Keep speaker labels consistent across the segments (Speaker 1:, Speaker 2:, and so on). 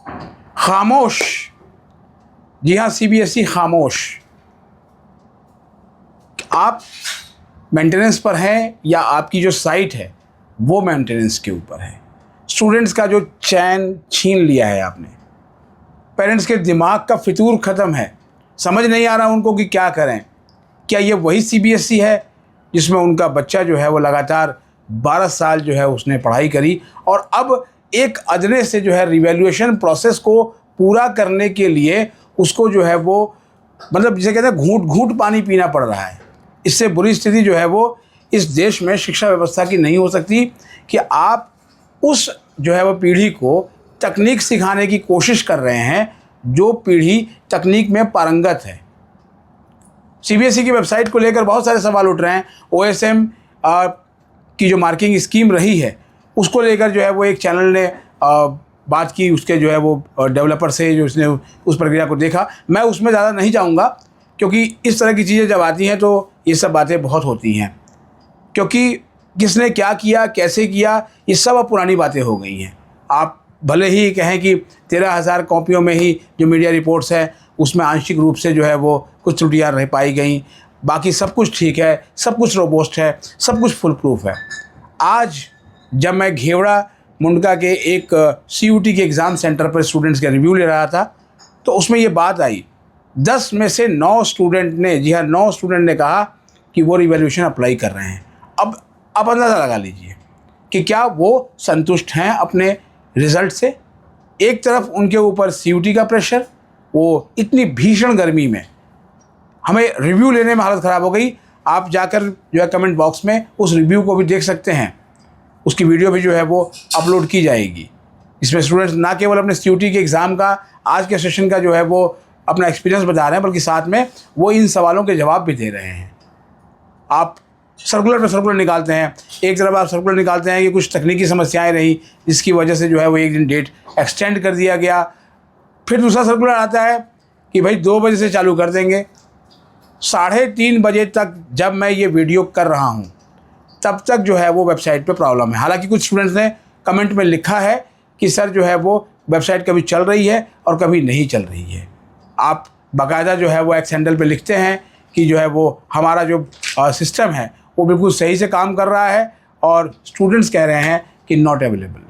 Speaker 1: खामोश, जी हाँ सीबीएसई खामोश। आप मेंटेनेंस पर हैं या आपकी जो साइट है वो मेंटेनेंस के ऊपर है। स्टूडेंट्स का जो चैन छीन लिया है आपने, पेरेंट्स के दिमाग का फितूर ख़त्म है, समझ नहीं आ रहा उनको कि क्या करें। क्या ये वही सीबीएसई है जिसमें उनका बच्चा जो है वो लगातार 12 साल जो है उसने पढ़ाई करी और अब एक अदने से जो है रिवैल्यूएशन प्रोसेस को पूरा करने के लिए उसको जो है वो मतलब जिसे कहते हैं घूंट घूंट पानी पीना पड़ रहा है। इससे बुरी स्थिति जो है वो इस देश में शिक्षा व्यवस्था की नहीं हो सकती कि आप उस जो है वो पीढ़ी को तकनीक सिखाने की कोशिश कर रहे हैं जो पीढ़ी तकनीक में पारंगत है। सीबीएसई की वेबसाइट को लेकर बहुत सारे सवाल उठ रहे हैं। ओएसएम की जो मार्किंग स्कीम रही है उसको लेकर जो है वो एक चैनल ने बात की, उसके जो है वो डेवलपर से जो उसने उस प्रक्रिया को देखा। मैं उसमें ज़्यादा नहीं जाऊंगा क्योंकि इस तरह की चीज़ें जब आती हैं तो ये सब बातें बहुत होती हैं, क्योंकि किसने क्या किया कैसे किया ये सब अब पुरानी बातें हो गई हैं। आप भले ही कहें कि 13,000 कॉपियों में ही जो मीडिया रिपोर्ट्स हैं उसमें आंशिक रूप से जो है वो कुछ त्रुटियाँ रह पाई गई, बाकी सब कुछ ठीक है, सब कुछ रोबोस्ट है, सब कुछ फुल प्रूफ है। आज जब मैं घेवड़ा मुंडका के एक सीयूटी के एग्ज़ाम सेंटर पर स्टूडेंट्स का रिव्यू ले रहा था तो उसमें ये बात आई, 10 में से 9 स्टूडेंट ने, जी हाँ 9 स्टूडेंट ने कहा कि वो रिवैल्यूएशन अप्लाई कर रहे हैं। अब अंदाज़ा लगा लीजिए कि क्या वो संतुष्ट हैं अपने रिज़ल्ट से। एक तरफ उनके ऊपर सीयूटी का प्रेशर, वो इतनी भीषण गर्मी में हमें रिव्यू लेने में हालत ख़राब हो गई। आप जाकर जो है कमेंट बॉक्स में उस रिव्यू को भी देख सकते हैं, उसकी वीडियो भी जो है वो अपलोड की जाएगी। इसमें स्टूडेंट्स ना केवल अपने सीयूटी के एग्ज़ाम का, आज के सेशन का जो है वो अपना एक्सपीरियंस बता रहे हैं, बल्कि साथ में वो इन सवालों के जवाब भी दे रहे हैं। आप सर्कुलर पे सर्कुलर निकालते हैं, एक तरफ आप सर्कुलर निकालते हैं कि कुछ तकनीकी समस्याएं रही जिसकी वजह से जो है वो एक दिन डेट एक्सटेंड कर दिया गया, फिर दूसरा सर्कुलर आता है कि भाई 2 बजे से चालू कर देंगे। 3:30 बजे तक जब मैं ये वीडियो कर रहा हूँ तब तक जो है वो वेबसाइट पे प्रॉब्लम है। हालांकि कुछ स्टूडेंट्स ने कमेंट में लिखा है कि सर जो है वो वेबसाइट कभी चल रही है और कभी नहीं चल रही है। आप बाकायदा जो है वो एक्स हैंडल पे लिखते हैं कि जो है वो हमारा जो सिस्टम है वो बिल्कुल सही से काम कर रहा है और स्टूडेंट्स कह रहे हैं कि नॉट अवेलेबल।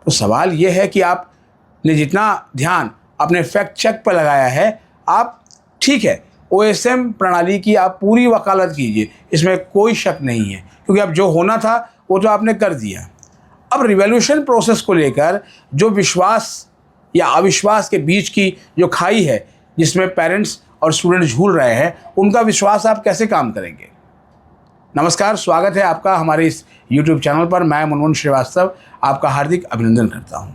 Speaker 1: तो सवाल ये है कि आपने जितना ध्यान अपने फैक्ट चेक पर लगाया है, आप ठीक है ओएसएम प्रणाली की आप पूरी वकालत कीजिए, इसमें कोई शक नहीं है, क्योंकि अब जो होना था वो तो आपने कर दिया। अब रिवैल्यूएशन प्रोसेस को लेकर जो विश्वास या अविश्वास के बीच की जो खाई है जिसमें पेरेंट्स और स्टूडेंट्स झूल रहे हैं, उनका विश्वास आप कैसे काम करेंगे। नमस्कार, स्वागत है आपका हमारे इस YouTube चैनल पर। मैं मनमोहन श्रीवास्तव आपका हार्दिक अभिनंदन करता हूं।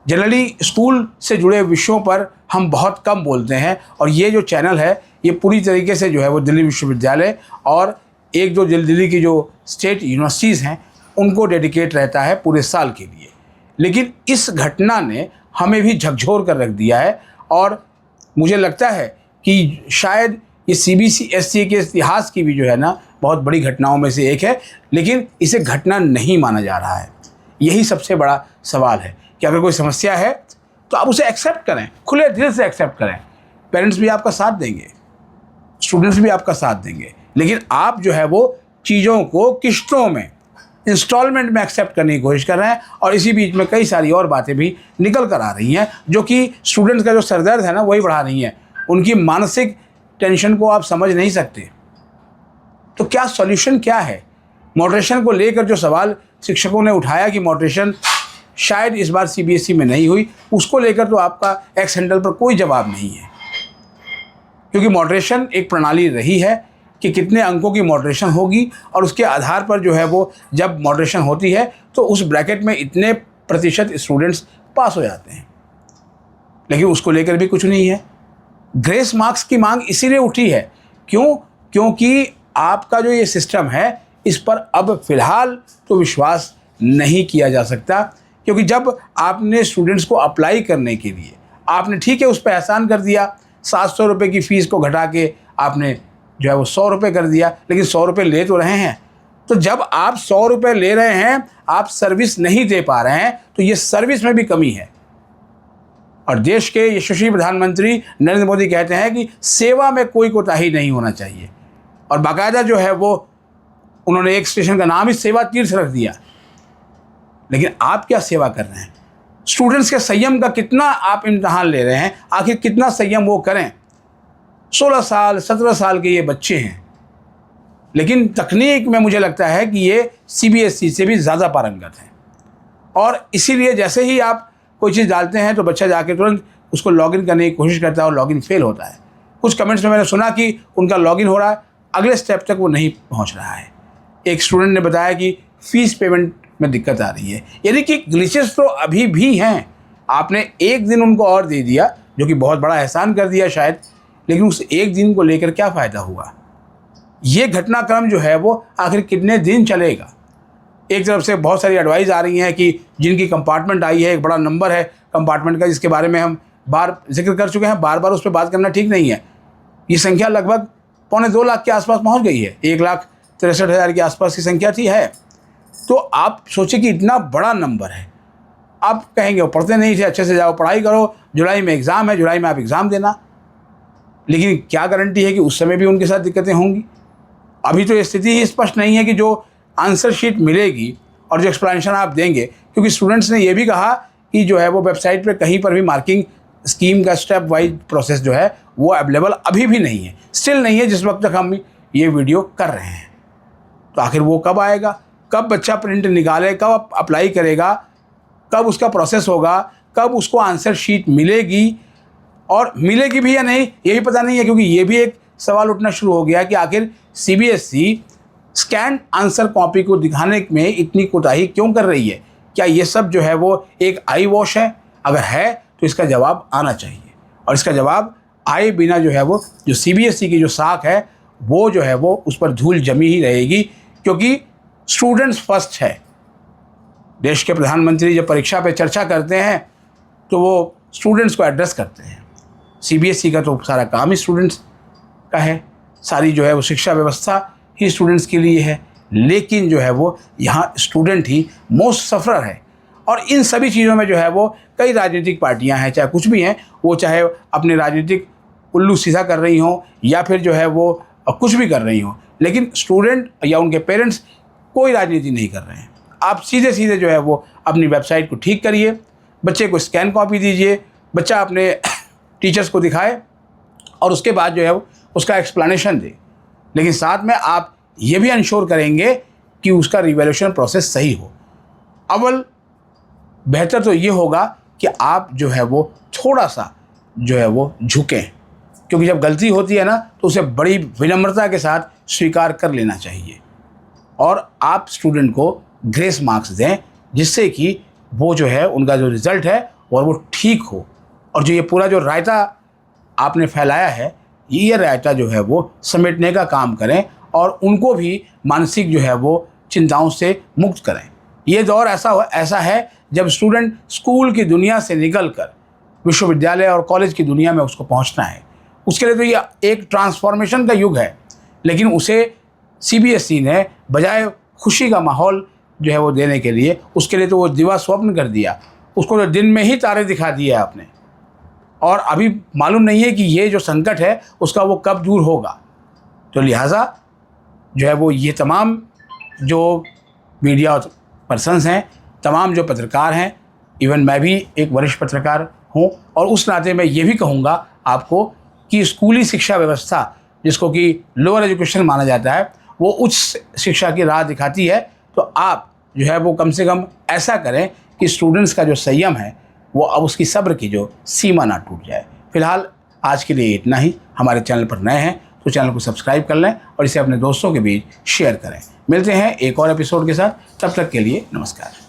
Speaker 1: जनरली स्कूल से जुड़े विषयों पर हम बहुत कम बोलते हैं और ये जो चैनल है ये पूरी तरीके से जो है वो दिल्ली विश्वविद्यालय और एक दो दिल्ली की जो स्टेट यूनिवर्सिटीज़ हैं उनको डेडिकेट रहता है पूरे साल के लिए। लेकिन इस घटना ने हमें भी झकझोर कर रख दिया है और मुझे लगता है कि शायद ये सीबीएसई के इतिहास की भी जो है ना बहुत बड़ी घटनाओं में से एक है, लेकिन इसे घटना नहीं माना जा रहा है। यही सबसे बड़ा सवाल है कि अगर कोई समस्या है तो आप उसे एक्सेप्ट करें, खुले दिल से एक्सेप्ट करें। पेरेंट्स भी आपका साथ देंगे, स्टूडेंट्स भी आपका साथ देंगे, लेकिन आप जो है वो चीज़ों को किश्तों में, इंस्टॉलमेंट में एक्सेप्ट करने की कोशिश कर रहे हैं और इसी बीच में कई सारी और बातें भी निकल कर आ रही हैं जो कि स्टूडेंट्स का जो सरदर्द है ना वही बढ़ा रही हैं। उनकी मानसिक टेंशन को आप समझ नहीं सकते। तो क्या सॉल्यूशन क्या है? मॉडरेशन को लेकर जो सवाल शिक्षकों ने उठाया कि मॉडरेशन शायद इस बार सीबीएसई में नहीं हुई, उसको लेकर तो आपका एक्स हैंडल पर कोई जवाब नहीं है, क्योंकि मॉडरेशन एक प्रणाली रही है कि कितने अंकों की मॉडरेशन होगी और उसके आधार पर जो है वो जब मॉडरेशन होती है तो उस ब्रैकेट में इतने प्रतिशत स्टूडेंट्स पास हो जाते हैं, लेकिन उसको लेकर भी कुछ नहीं है। ग्रेस मार्क्स की मांग इसीलिए उठी है, क्योंकि आपका जो ये सिस्टम है इस पर अब फ़िलहाल तो विश्वास नहीं किया जा सकता, क्योंकि जब आपने स्टूडेंट्स को अप्लाई करने के लिए आपने ठीक है उस पर एहसान कर दिया, 700 रुपये की फ़ीस को घटा के आपने जो है वो 100 रुपये कर दिया, लेकिन 100 रुपये ले तो रहे हैं। तो जब आप 100 रुपये ले रहे हैं, आप सर्विस नहीं दे पा रहे हैं, तो ये सर्विस में भी कमी है। और देश के यशस्वी प्रधानमंत्री नरेंद्र मोदी कहते हैं कि सेवा में कोई कोताही नहीं होना चाहिए, और बाकायदा जो है वो उन्होंने एक स्टेशन का नाम ही सेवा तीर्थ रख दिया। लेकिन आप क्या सेवा कर रहे हैं? स्टूडेंट्स के संयम का कितना आप इम्तहान ले रहे हैं? आखिर कितना संयम वो करें? 16 साल 17 साल के ये बच्चे हैं, लेकिन तकनीक में मुझे लगता है कि ये CBSE से भी ज़्यादा पारंगत हैं। और इसीलिए जैसे ही आप कोई चीज़ डालते हैं तो बच्चा जाके तुरंत उसको लॉगिन करने की कोशिश करता है और लॉगिन फेल होता है। कुछ कमेंट्स में मैंने सुना कि उनका लॉगिन हो रहा है, अगले स्टेप तक वो नहीं पहुंच रहा है। एक स्टूडेंट ने बताया कि फ़ीस पेमेंट में दिक्कत आ रही है, यानी कि ग्लिचेस तो अभी भी हैं। आपने एक दिन उनको और दे दिया, जो कि बहुत बड़ा एहसान कर दिया शायद, लेकिन उस एक दिन को लेकर क्या फ़ायदा हुआ? ये घटनाक्रम जो है वो आखिर कितने दिन चलेगा? एक तरफ से बहुत सारी एडवाइस आ रही हैं कि जिनकी कंपार्टमेंट आई है, एक बड़ा नंबर है कंपार्टमेंट का, जिसके बारे में हम बार जिक्र कर चुके हैं, बार बार उस पर बात करना ठीक नहीं है। ये संख्या लगभग 1.25 लाख के आसपास पहुंच गई है, 1,63,000 के आसपास की संख्या थी है। तो आप सोचिए कि इतना बड़ा नंबर है। आप कहेंगे वो पढ़ते नहीं थे, अच्छे से जाओ पढ़ाई करो, जुलाई में एग्ज़ाम है, जुलाई में आप एग्ज़ाम देना। लेकिन क्या गारंटी है कि उस समय भी उनके साथ दिक्कतें होंगी? अभी तो ये स्थिति ही स्पष्ट नहीं है कि जो आंसर शीट मिलेगी और जो एक्सप्लेनेशन आप देंगे, क्योंकि स्टूडेंट्स ने ये भी कहा कि जो है वो वेबसाइट पे कहीं पर भी मार्किंग स्कीम का स्टेप वाइज प्रोसेस जो है वो अवेलेबल अभी भी नहीं है, स्टिल नहीं है जिस वक्त तक हम ये वीडियो कर रहे हैं। तो आखिर वो कब आएगा? कब बच्चा प्रिंट निकाले, कब अप्लाई करेगा, कब उसका प्रोसेस होगा, कब उसको आंसर शीट मिलेगी, और मिलेगी भी या नहीं ये भी पता नहीं है। क्योंकि ये भी एक सवाल उठना शुरू हो गया कि आखिर CBSE स्कैन आंसर कॉपी को दिखाने में इतनी कोताही क्यों कर रही है? क्या ये सब जो है वो एक आई वॉश है? अगर है तो इसका जवाब आना चाहिए, और इसका जवाब आए बिना जो है वो जो CBSE की जो साख है वो जो है वो उस पर धूल जमी ही रहेगी। क्योंकि स्टूडेंट्स फर्स्ट है। देश के प्रधानमंत्री जब परीक्षा पे चर्चा करते हैं तो वो स्टूडेंट्स को एड्रेस करते हैं। CBSE का तो सारा काम ही स्टूडेंट्स का है, सारी जो है वो शिक्षा व्यवस्था ही स्टूडेंट्स के लिए है। लेकिन जो है वो यहाँ स्टूडेंट ही मोस्ट सफरर है। और इन सभी चीज़ों में जो है वो कई राजनीतिक पार्टियां हैं, चाहे कुछ भी हैं, वो चाहे अपने राजनीतिक उल्लू सीधा कर रही हों या फिर जो है वो कुछ भी कर रही हों, लेकिन स्टूडेंट या उनके पेरेंट्स कोई राजनीति नहीं कर रहे हैं। आप सीधे सीधे जो है वो अपनी वेबसाइट को ठीक करिए, बच्चे को स्कैन कॉपी दीजिए, बच्चा अपने टीचर्स को दिखाए और उसके बाद जो है वो उसका एक्सप्लेनेशन दे। लेकिन साथ में आप ये भी इंश्योर करेंगे कि उसका रिवैल्यूएशन प्रोसेस सही हो। अव्वल बेहतर तो ये होगा कि आप जो है वो थोड़ा सा जो है वो झुकें, क्योंकि जब गलती होती है ना तो उसे बड़ी विनम्रता के साथ स्वीकार कर लेना चाहिए, और आप स्टूडेंट को ग्रेस मार्क्स दें जिससे कि वो जो है उनका जो रिज़ल्ट है और वो ठीक हो। और जो ये पूरा जो रायता आपने फैलाया है, ये रायता जो है वो समेटने का काम करें और उनको भी मानसिक जो है वो चिंताओं से मुक्त करें। ये दौर ऐसा है जब स्टूडेंट स्कूल की दुनिया से निकलकर विश्वविद्यालय और कॉलेज की दुनिया में उसको पहुंचना है। उसके लिए तो ये एक ट्रांसफॉर्मेशन का युग है, लेकिन उसे CBSE ने बजाय खुशी का माहौल जो है वो देने के लिए उसके लिए तो वो दिवा स्वप्न कर दिया। उसको तो दिन में ही तारे दिखा दिए आपने, और अभी मालूम नहीं है कि ये जो संकट है उसका वो कब दूर होगा। तो लिहाजा जो है वो ये तमाम जो मीडिया पर्सन्स हैं, तमाम जो पत्रकार हैं, इवन मैं भी एक वरिष्ठ पत्रकार हूँ, और उस नाते मैं ये भी कहूँगा आपको कि स्कूली शिक्षा व्यवस्था जिसको कि लोअर एजुकेशन माना जाता है वो उच्च शिक्षा की राह दिखाती है। तो आप जो है वो कम से कम ऐसा करें कि स्टूडेंट्स का जो संयम है वो अब उसकी सब्र की जो सीमा ना टूट जाए। फिलहाल आज के लिए इतना ही। हमारे चैनल पर नए हैं तो चैनल को सब्सक्राइब कर लें और इसे अपने दोस्तों के बीच शेयर करें। मिलते हैं एक और एपिसोड के साथ, तब तक के लिए नमस्कार।